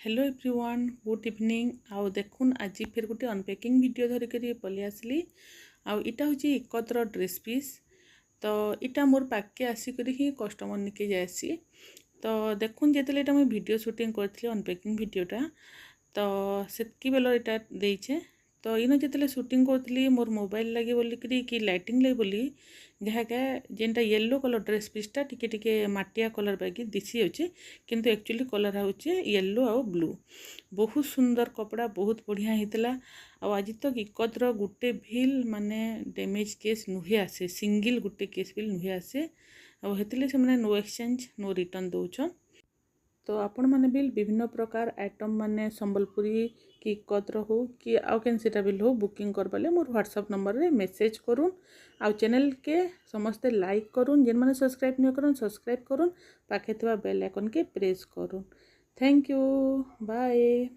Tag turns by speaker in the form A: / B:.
A: Hello everyone good evening आउ देखुन आज फिर गोटे अनपैकिंग वीडियो धरिक पलि आसली आउ इटा हूँ इकतर ड्रेस पीस तो इटा मोर पाके आसिक ही कस्टमर निके जासी तो देखुन जिते यहाँ मुझे वीडियो शूटिंग करी अनपैकिंग वीडियोटा तो सेतकी बेल इटा देचे तो इन जिते शूटिंग करी मोर मोबाइल लगे बोलिकी कि लाइटिंग लगे बोली जहाँका जेनटा येलो कलर ड्रेस पीसटा टिके टिके माटिया कलर बाकी दिशी अच्छे किंतु एक्चुअली कलर होचे येलो आउ ब्लू बहुत सुंदर कपड़ा बहुत बढ़िया होता आज तक इकतर गोटे भील माने डैमेज केस नुहे आसे सिंगल गोटे केस भी नुहे आसे आते से नो एक्सचेंज नो रिटर्न दौन तो आपण मैंने भी विभिन्न प्रकार आइटम माने संबलपुरी कि कतर हो कि आउ कैंसीटा बिल हो बुकिंग कर पाले मोर व्हाट्सएप नंबर रे मेसेज करूँ आउ चैनल के समस्ते लाइक करूँ जेन माने सब्सक्राइब नहीं करूँ सब्सक्राइब करूँ पाखे बेल आइकन के प्रेस करूँ। Thank you bye.